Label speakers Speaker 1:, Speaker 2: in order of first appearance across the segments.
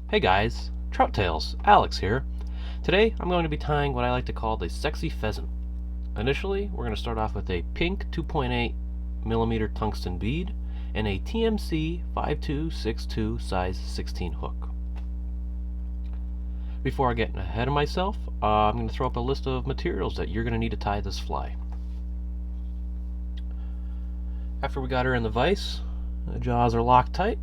Speaker 1: Hey guys, TroutTailz, Alex here. Today I'm going to be tying what I like to call the sexy pheasant. Initially, we're going to start off with a pink 2.8mm tungsten bead and a TMC 5262 size 16 hook. Before I get ahead of myself, I'm going to throw up a list of materials that you're going to need to tie this fly. After we got her in the vise, the jaws are locked tight.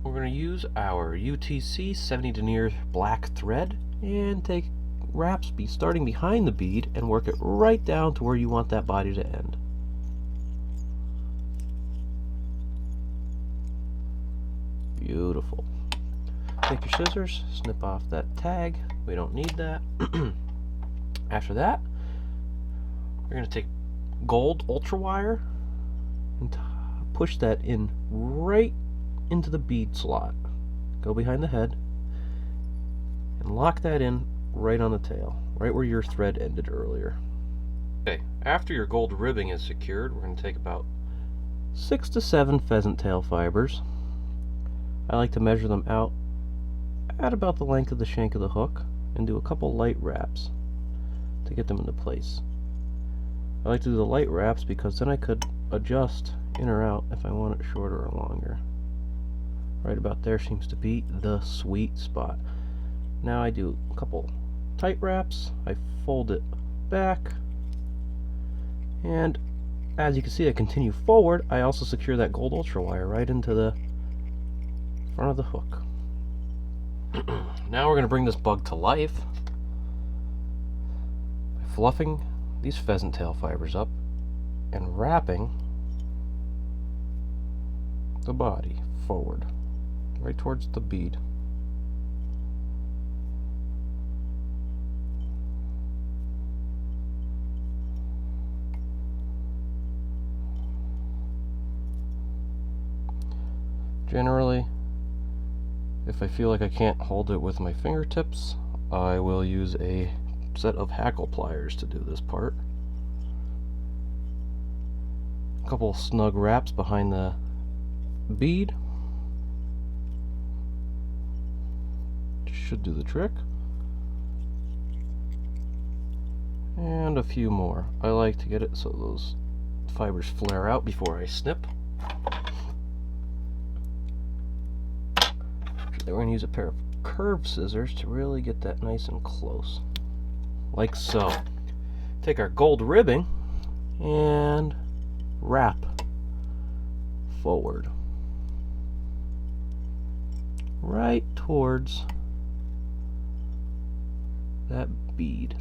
Speaker 1: We're going to use our UTC 70 denier black thread and take wraps starting behind the bead and work it right down to where you want that body to end. Beautiful. Take your scissors, snip off that tag. We don't need that. After that, we're going to take gold ultra wire and push that in right into the bead slot. Go behind the head and lock that in right on the tail, right where your thread ended earlier. Okay, after your gold ribbing is secured, we're going to take about 6 to 7 pheasant tail fibers. I like to measure them out at about the length of the shank of the hook and do a couple light wraps to get them into place. I like to do the light wraps because then I could adjust in or out if I want it shorter or longer. Right about there seems to be the sweet spot. Now I do a couple tight wraps, I fold it back, and as you can see I continue forward. I also secure that gold ultra wire right into the front of the hook. Now we're going to bring this bug to life by fluffing these pheasant tail fibers up and wrapping the body forward right towards the bead. Generally, if I feel like I can't hold it with my fingertips, I will use a set of hackle pliers to do this part. A couple snug wraps behind the bead should do the trick, and a few more. I like to get it so those fibers flare out before I snip. Then we're going to use a pair of curved scissors to really get that nice and close, like so. Take our gold ribbing and wrap forward right towards that bead.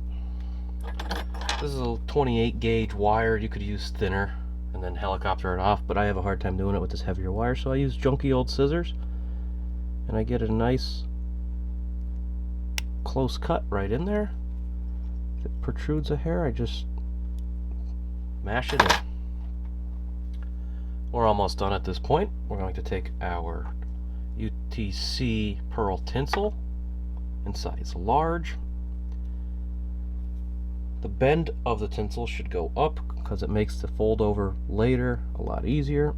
Speaker 1: This is a 28 gauge wire. You could use thinner and then helicopter it off, but I have a hard time doing it with this heavier wire, so I use junky old scissors and I get a nice close cut right in there. If it protrudes a hair, I just mash it in. We're almost done at this point. We're going to take our UTC pearl tinsel in size large. The bend of the tinsel should go up because it makes the fold over later a lot easier.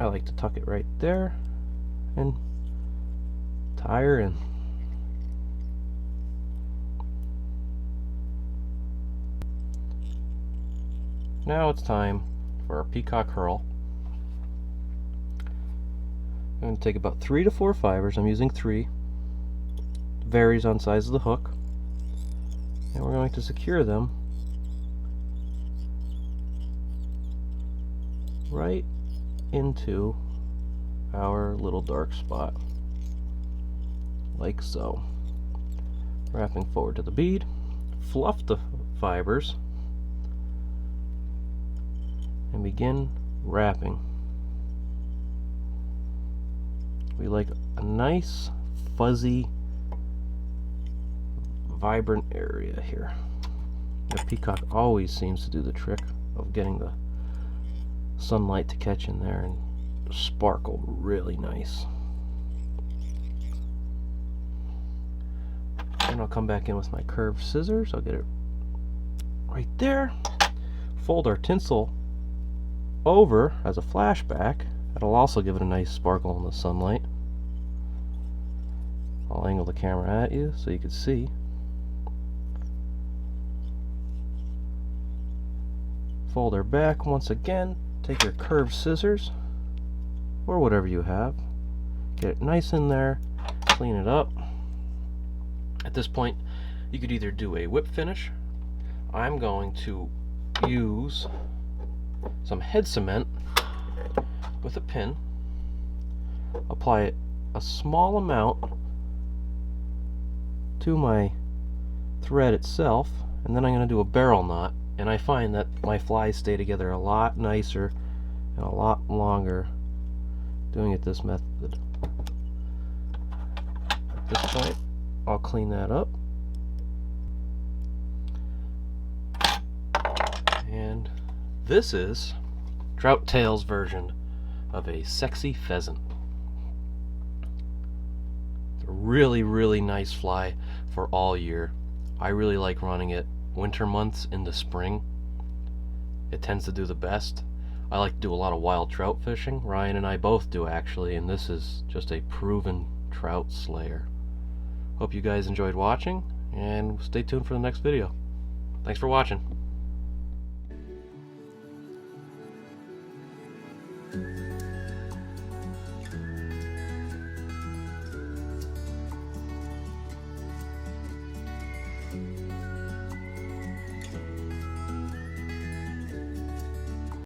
Speaker 1: I like to tuck it right there and tie her in. Now it's time for our peacock herl. I'm going to take about 3 to 4 fibers. I'm using 3. Varies on size of the hook. And we're going to secure them right into our little dark spot, like so. Wrapping forward to the bead, fluff the fibers, and begin wrapping. We like a nice, fuzzy, vibrant area here. The peacock always seems to do the trick of getting the sunlight to catch in there and sparkle really nice. Then I'll come back in with my curved scissors. I'll get it right there. Fold our tinsel over as a flashback. That'll also give it a nice sparkle in the sunlight. I'll angle the camera at you so you can see. Fold her back once again. Take your curved scissors, or whatever you have. Get it nice in there. Clean it up. At this point, you could either do a whip finish. I'm going to use some head cement with a pin. Apply it a small amount to my thread itself, and then I'm going to do a barrel knot, and I find that my flies stay together a lot nicer and a lot longer doing it this method. At this point, I'll clean that up, and this is TroutTailz version of a sexy pheasant. Really, really nice fly for all year. I really like running it winter months into spring. It tends to do the best. I like to do a lot of wild trout fishing. Ryan and I both do, actually, and this is just a proven trout slayer. Hope you guys enjoyed watching, and stay tuned for the next video. Thanks for watching.